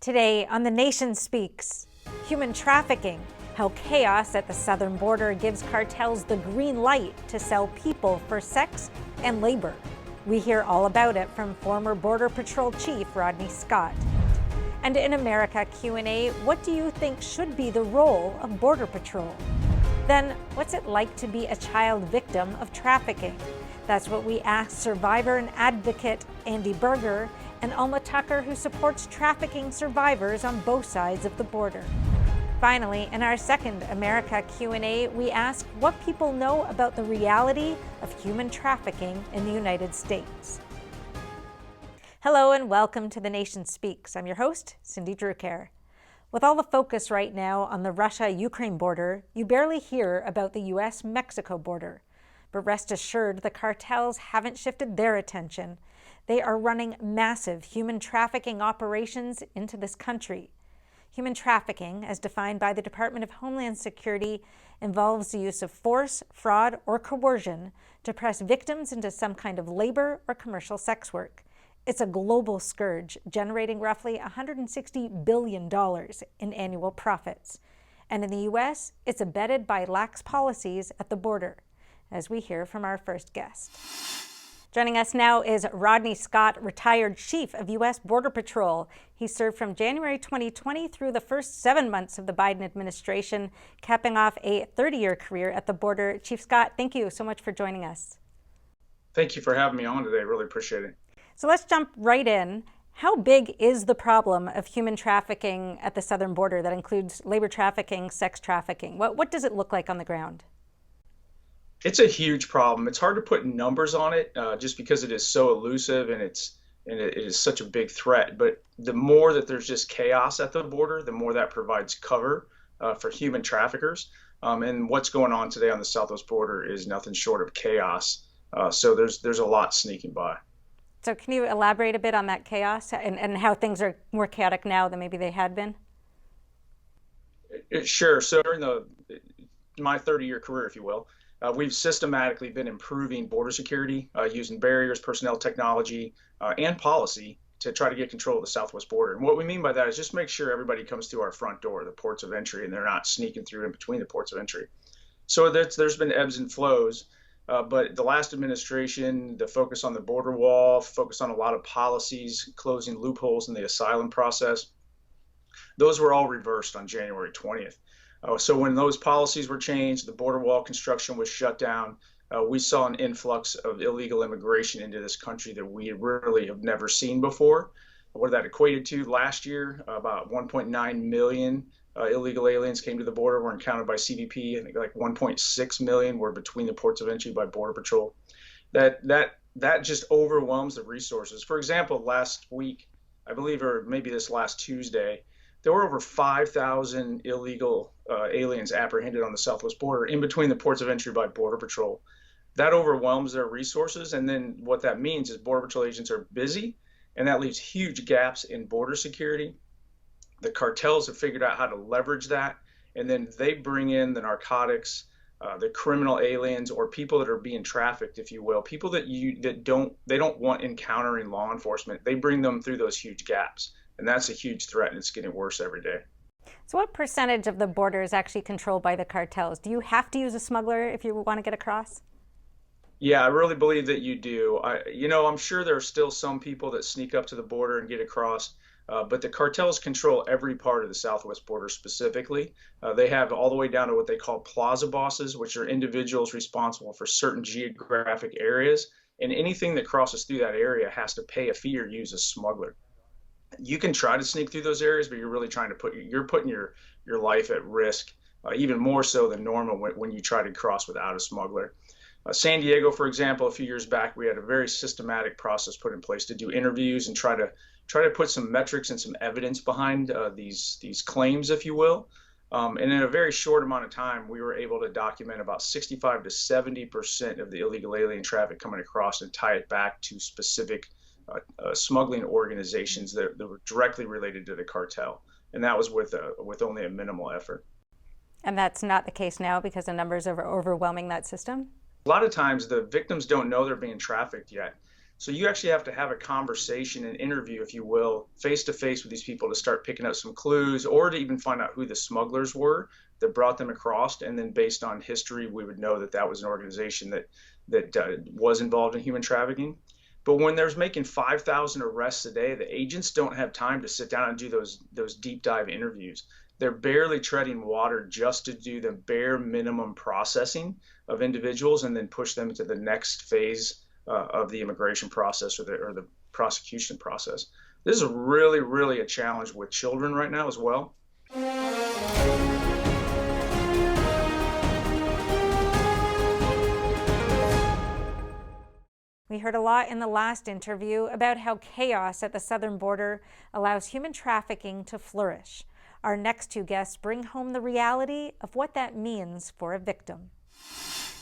Today on The Nation Speaks, human trafficking, how chaos at the southern border gives cartels the green light to sell people for sex and labor. We hear all about it from former Border Patrol Chief Rodney Scott. And in America Q&A, what do you think should be the role of Border Patrol? Then, what's it like to be a child victim of trafficking? That's what we asked survivor and advocate Andi Buerger and Alma Tucker, who supports trafficking survivors on both sides of the border. Finally, in our second America Q&A, we ask what people know about the reality of human trafficking in the United States. Hello and welcome to The Nation Speaks. I'm your host, Cindy Drucare. With all the focus right now on the Russia-Ukraine border, you barely hear about the US-Mexico border. But rest assured, the cartels haven't shifted their attention. They are running massive human trafficking operations into this country. Human trafficking, as defined by the Department of Homeland Security, involves the use of force, fraud, or coercion to press victims into some kind of labor or commercial sex work. It's a global scourge, generating roughly $160 billion in annual profits. And in the U.S., it's abetted by lax policies at the border, as we hear from our first guest. Joining us now is Rodney Scott, retired Chief of U.S. Border Patrol. He served from January 2020 through the first 7 months of the Biden administration, capping off a 30-year career at the border. Chief Scott, thank you so much for joining us. Thank you for having me on today. Really appreciate it. So let's jump right in. How big is the problem of human trafficking at the southern border that includes labor trafficking, sex trafficking? What does it look like on the ground? It's a huge problem. It's hard to put numbers on it just because it is so elusive and it is such a big threat. But the more that there's just chaos at the border, the more that provides cover for human traffickers. And what's going on today on the southwest border is nothing short of chaos. So there's a lot sneaking by. So can you elaborate a bit on that chaos and how things are more chaotic now than maybe they had been? Sure. So during my 30-year career, if you will, we've systematically been improving border security using barriers, personnel technology, and policy to try to get control of the southwest border. And what we mean by that is just make sure everybody comes through our front door, the ports of entry, and they're not sneaking through in between the ports of entry. So there's been ebbs and flows. But the last administration, the focus on the border wall, focus on a lot of policies, closing loopholes in the asylum process, those were all reversed on January 20th. So when those policies were changed, the border wall construction was shut down. We saw an influx of illegal immigration into this country that we really have never seen before. What that equated to last year, about 1.9 million illegal aliens came to the border, were encountered by CBP. I think like 1.6 million were between the ports of entry by Border Patrol. That just overwhelms the resources. For example, last week, I believe, or maybe this last Tuesday, there were over 5,000 illegal aliens apprehended on the southwest border in between the ports of entry by Border Patrol. That overwhelms their resources, and then what that means is Border Patrol agents are busy, and that leaves huge gaps in border security. The cartels have figured out how to leverage that, and then they bring in the narcotics, the criminal aliens, or people that are being trafficked, if you will, people that don't want encountering law enforcement. They bring them through those huge gaps, and that's a huge threat, and it's getting worse every day. So what percentage of the border is actually controlled by the cartels? Do you have to use a smuggler if you want to get across? Yeah, I really believe that you do. I'm sure there are still some people that sneak up to the border and get across. But the cartels control every part of the southwest border specifically. They have all the way down to what they call plaza bosses, which are individuals responsible for certain geographic areas. And anything that crosses through that area has to pay a fee or use a smuggler. You can try to sneak through those areas, but you're really trying to putting your life at risk, even more so than normal when you try to cross without a smuggler. San Diego, for example, a few years back, we had a very systematic process put in place to do interviews and try to put some metrics and some evidence behind these claims, if you will. And in a very short amount of time, we were able to document about 65 to 70% of the illegal alien traffic coming across and tie it back to specific smuggling organizations that were directly related to the cartel. And that was with only a minimal effort. And that's not the case now because the numbers are overwhelming that system? A lot of times the victims don't know they're being trafficked yet. So you actually have to have a conversation, an interview, if you will, face to face with these people to start picking up some clues or to even find out who the smugglers were that brought them across. And then based on history, we would know that that was an organization that was involved in human trafficking. But when there's making 5,000 arrests a day, the agents don't have time to sit down and do those deep dive interviews. They're barely treading water just to do the bare minimum processing of individuals and then push them to the next phase of the immigration process or the prosecution process. This is really, really a challenge with children right now as well. We heard a lot in the last interview about how chaos at the southern border allows human trafficking to flourish. Our next two guests bring home the reality of what that means for a victim.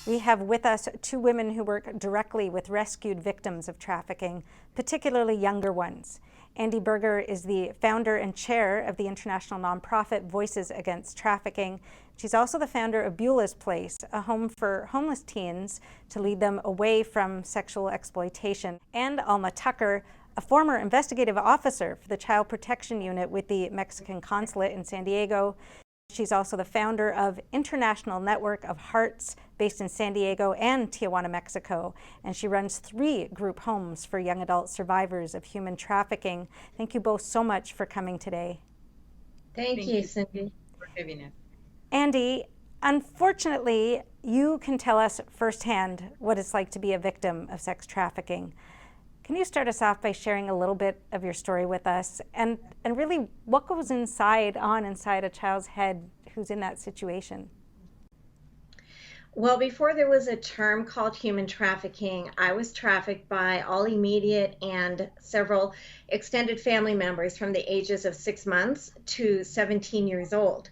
We have with us two women who work directly with rescued victims of trafficking, particularly younger ones. Andi Buerger is the founder and chair of the international nonprofit Voices Against Trafficking. She's also the founder of Beulah's Place, a home for homeless teens to lead them away from sexual exploitation. And Alma Tucker, a former investigative officer for the Child Protection Unit with the Mexican Consulate in San Diego. She's also the founder of International Network of Hearts, based in San Diego and Tijuana, Mexico. And she runs 3 group homes for young adult survivors of human trafficking. Thank you both so much for coming today. Thank you, Cindy, for having us. Andi, unfortunately, you can tell us firsthand what it's like to be a victim of sex trafficking. Can you start us off by sharing a little bit of your story with us and really what goes inside a child's head who's in that situation? Well, before there was a term called human trafficking, I was trafficked by all immediate and several extended family members from the ages of 6 months to 17 years old.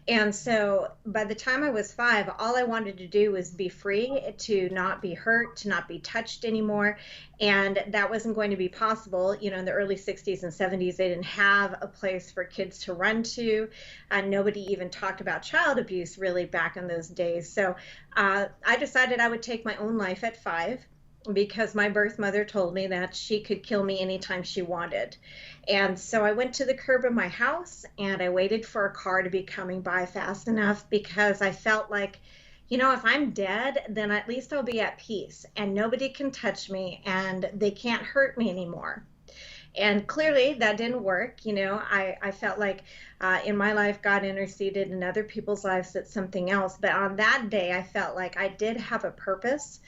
And so by the time I was 5, all I wanted to do was be free, to not be hurt, to not be touched anymore. And that wasn't going to be possible. You know, in the early 60s and 70s, they didn't have a place for kids to run to. And nobody even talked about child abuse really back in those days. So I decided I would take my own life at 5. Because my birth mother told me that she could kill me anytime she wanted. And so I went to the curb of my house and I waited for a car to be coming by fast enough because I felt like, you know, if I'm dead, then at least I'll be at peace and nobody can touch me and they can't hurt me anymore. And clearly that didn't work. You know, I felt like in my life, God interceded in other people's lives, that's something else. But on that day, I felt like I did have a purpose.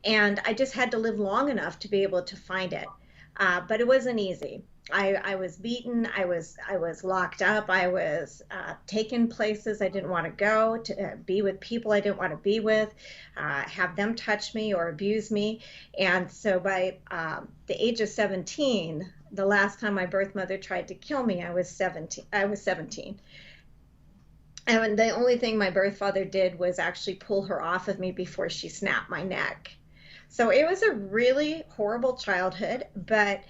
And I just had to live long enough to be able to find it. But it wasn't easy. I was beaten. I was locked up. I was taken places I didn't want to go, to be with people I didn't want to be with, have them touch me or abuse me. And so by the age of 17, the last time my birth mother tried to kill me, I was 17. And the only thing my birth father did was actually pull her off of me before she snapped my neck. So it was a really horrible childhood, but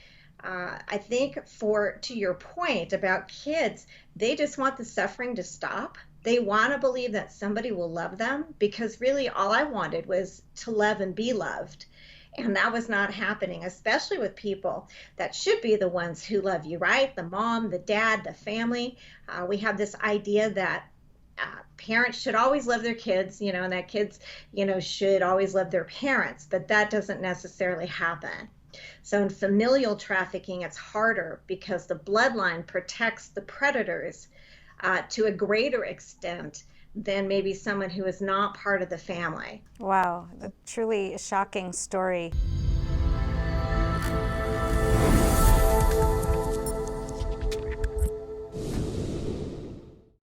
I think to your point about kids, they just want the suffering to stop. They want to believe that somebody will love them because really all I wanted was to love and be loved. And that was not happening, especially with people that should be the ones who love you, right? The mom, the dad, the family. We have this idea that parents should always love their kids, you know, and that kids, you know, should always love their parents, but that doesn't necessarily happen. So in familial trafficking, it's harder because the bloodline protects the predators to a greater extent than maybe someone who is not part of the family. Wow, a truly shocking story.